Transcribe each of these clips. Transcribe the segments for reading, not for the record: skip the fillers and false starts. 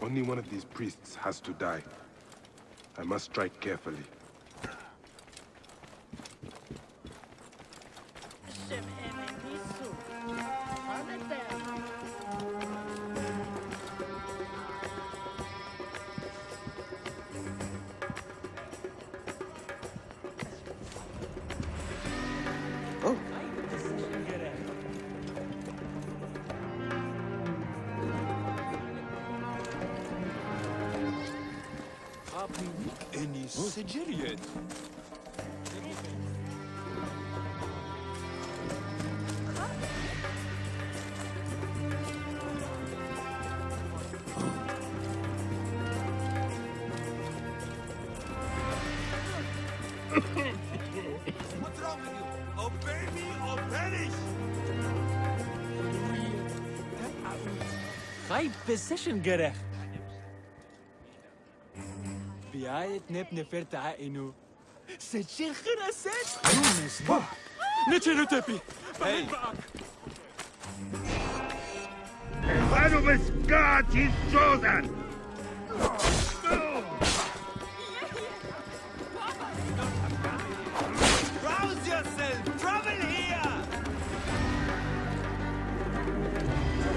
Only one of these priests has to die. I must strike carefully. Any Sicilian? What's wrong with you? Obey me or perish! Gij position gerecht. Biayet nep neferta inu. Seçin khiraset. Niçin Hetepi? Hey! Valuous God is chosen! Rouse yourself! Trouble here!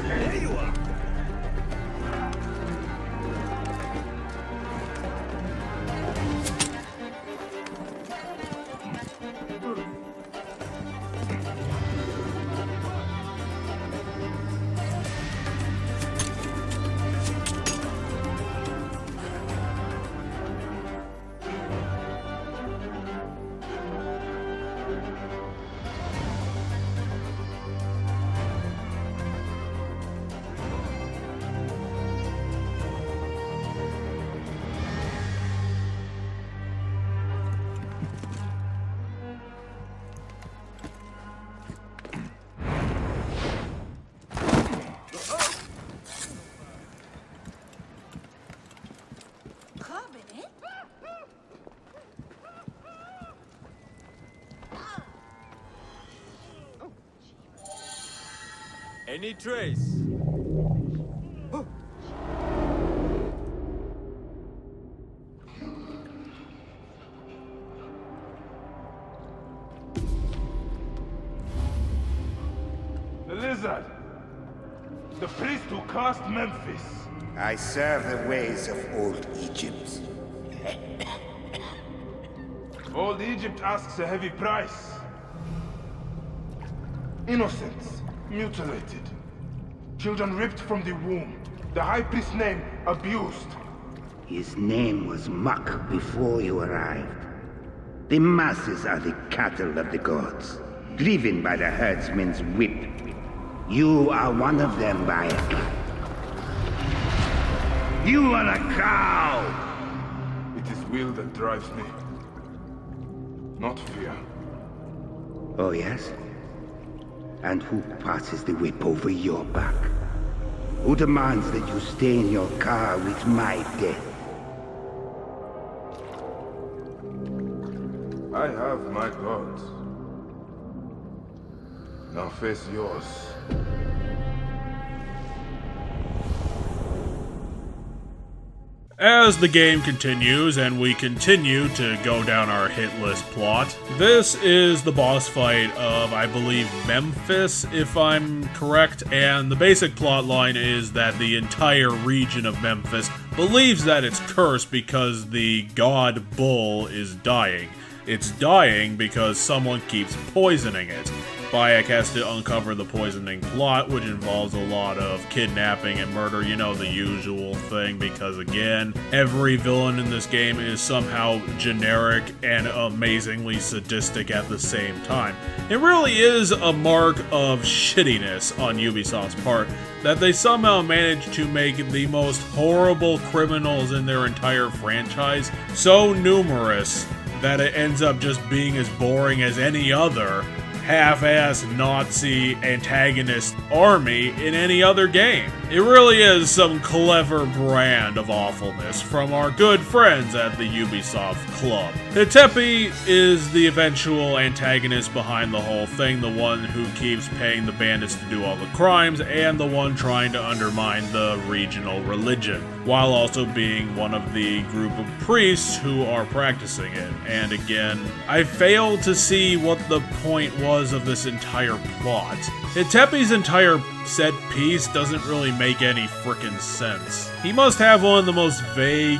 There you are! Any trace? The lizard! The priest who cursed Memphis! I serve the ways of old Egypt. Old Egypt asks a heavy price. Innocents, mutilated. Children ripped from the womb. The high priest's name abused. His name was Muck before you arrived. The masses are the cattle of the gods, driven by the herdsman's whip. You are one of them, Bayek. You are a cow! It is will that drives me, not fear. Oh, yes? And who passes the whip over your back? Who demands that you stay in your car with my death? I have my gods. Now face yours. As the game continues and we continue to go down our hit list plot, this is the boss fight of, I believe, Memphis, if I'm correct, and the basic plot line is that the entire region of Memphis believes that it's cursed because the god bull is dying. It's dying because someone keeps poisoning it. Bayek has to uncover the poisoning plot, which involves a lot of kidnapping and murder, you know, the usual thing, because again, every villain in this game is somehow generic and amazingly sadistic at the same time. It really is a mark of shittiness on Ubisoft's part that they somehow managed to make the most horrible criminals in their entire franchise so numerous that it ends up just being as boring as any other half-ass Nazi antagonist army in any other game. It really is some clever brand of awfulness from our good friends at the Ubisoft Club. Hetepi is the eventual antagonist behind the whole thing, the one who keeps paying the bandits to do all the crimes, and the one trying to undermine the regional religion, while also being one of the group of priests who are practicing it. And again, I fail to see what the point was of this entire plot. Hetepi's entire set piece doesn't really make any frickin' sense. He must have one of the most vague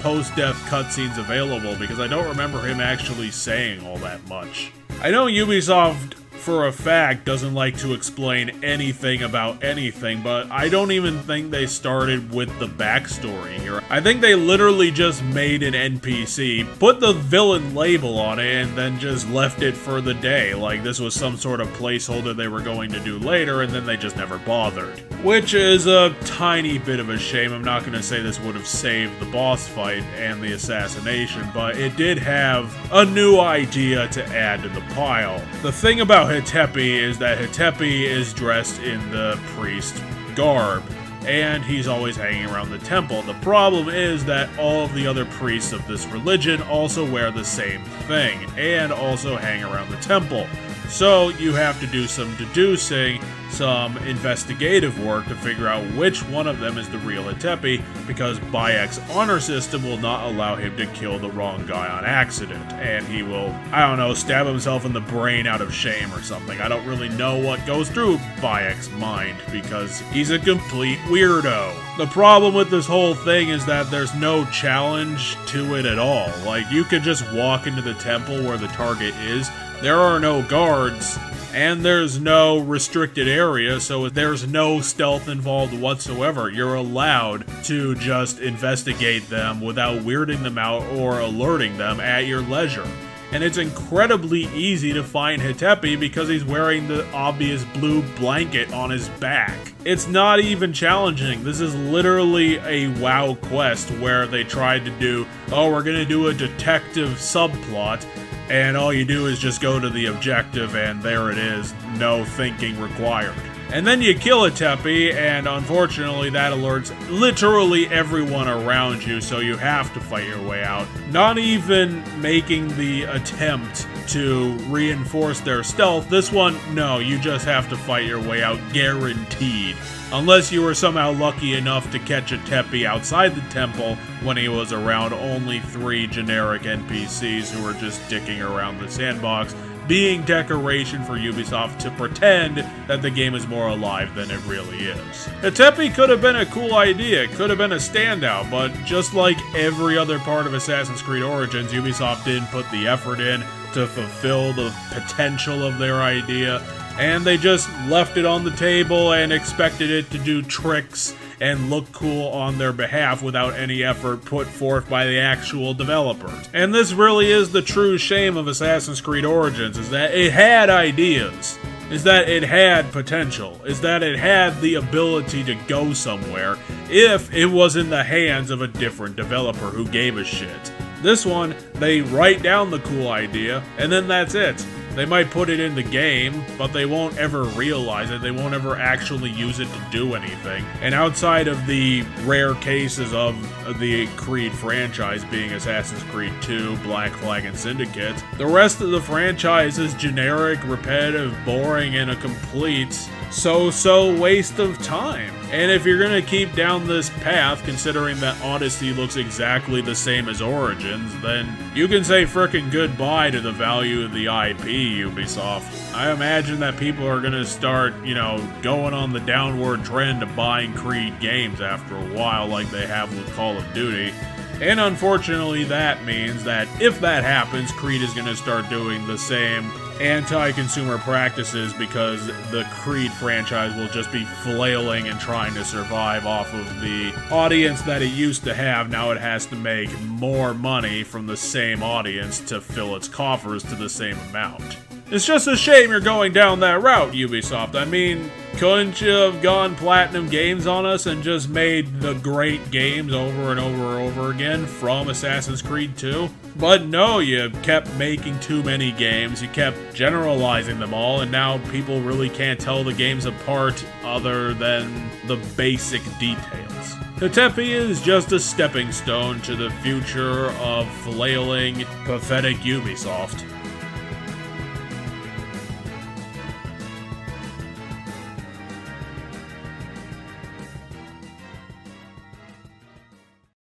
post-death cutscenes available, because I don't remember him actually saying all that much. I know Ubisoft, for a fact, doesn't like to explain anything about anything, but I don't even think they started with the backstory here. I think they literally just made an NPC, put the villain label on it, and then just left it for the day, like this was some sort of placeholder they were going to do later, and then they just never bothered. Which is a tiny bit of a shame. I'm not going to say this would have saved the boss fight and the assassination, but it did have a new idea to add to the pile. The thing about Hetepi is that Hetepi is dressed in the priest garb, and he's always hanging around the temple. The problem is that all of the other priests of this religion also wear the same thing, and also hang around the temple. So you have to do some deducing, some investigative work to figure out which one of them is the real Hetepi, because Bayek's honor system will not allow him to kill the wrong guy on accident, and he will, I don't know, stab himself in the brain out of shame or something. I don't really know what goes through Bayek's mind, because he's a complete weirdo. The problem with this whole thing is that there's no challenge to it at all. Like, you could just walk into the temple where the target is, there are no guards, and there's no restricted area, so there's no stealth involved whatsoever. You're allowed to just investigate them without weirding them out or alerting them at your leisure. And it's incredibly easy to find Hetepi because he's wearing the obvious blue blanket on his back. It's not even challenging. This is literally a WoW quest where they tried to do, oh, we're gonna do a detective subplot, and all you do is just go to the objective and there it is, no thinking required. And then you kill Hetepi, and unfortunately that alerts literally everyone around you, so you have to fight your way out. Not even making the attempt to reinforce their stealth. This one, no, you just have to fight your way out, guaranteed. Unless you were somehow lucky enough to catch Hetepi outside the temple when he was around only 3 generic NPCs who were just dicking around the sandbox, being decoration for Ubisoft to pretend that the game is more alive than it really is. Hetepi could have been a cool idea, could have been a standout, but just like every other part of Assassin's Creed Origins, Ubisoft didn't put the effort in to fulfill the potential of their idea, and they just left it on the table and expected it to do tricks and look cool on their behalf without any effort put forth by the actual developers. And this really is the true shame of Assassin's Creed Origins, is that it had ideas, is that it had potential, is that it had the ability to go somewhere if it was in the hands of a different developer who gave a shit. This one, they write down the cool idea, and then that's it. They might put it in the game, but they won't ever realize it. They won't ever actually use it to do anything. And outside of the rare cases of the Creed franchise being Assassin's Creed 2, Black Flag, and Syndicate, the rest of the franchise is generic, repetitive, boring, and a complete so-so waste of time. And if you're gonna keep down this path, considering that Odyssey looks exactly the same as Origins, then you can say frickin' goodbye to the value of the IP, Ubisoft. I imagine that people are gonna start, going on the downward trend of buying Creed games after a while, like they have with Call of Duty. And unfortunately, that means that if that happens, Creed is gonna start doing the same anti-consumer practices, because the Creed franchise will just be flailing and trying to survive off of the audience that it used to have. Now it has to make more money from the same audience to fill its coffers to the same amount. It's just a shame you're going down that route, Ubisoft. I mean, Couldn't you have gone Platinum Games on us and just made the great games over and over and over again from Assassin's Creed 2? But no, you kept making too many games, you kept generalizing them all, and now people really can't tell the games apart other than the basic details. Hetepi is just a stepping stone to the future of flailing, pathetic Ubisoft.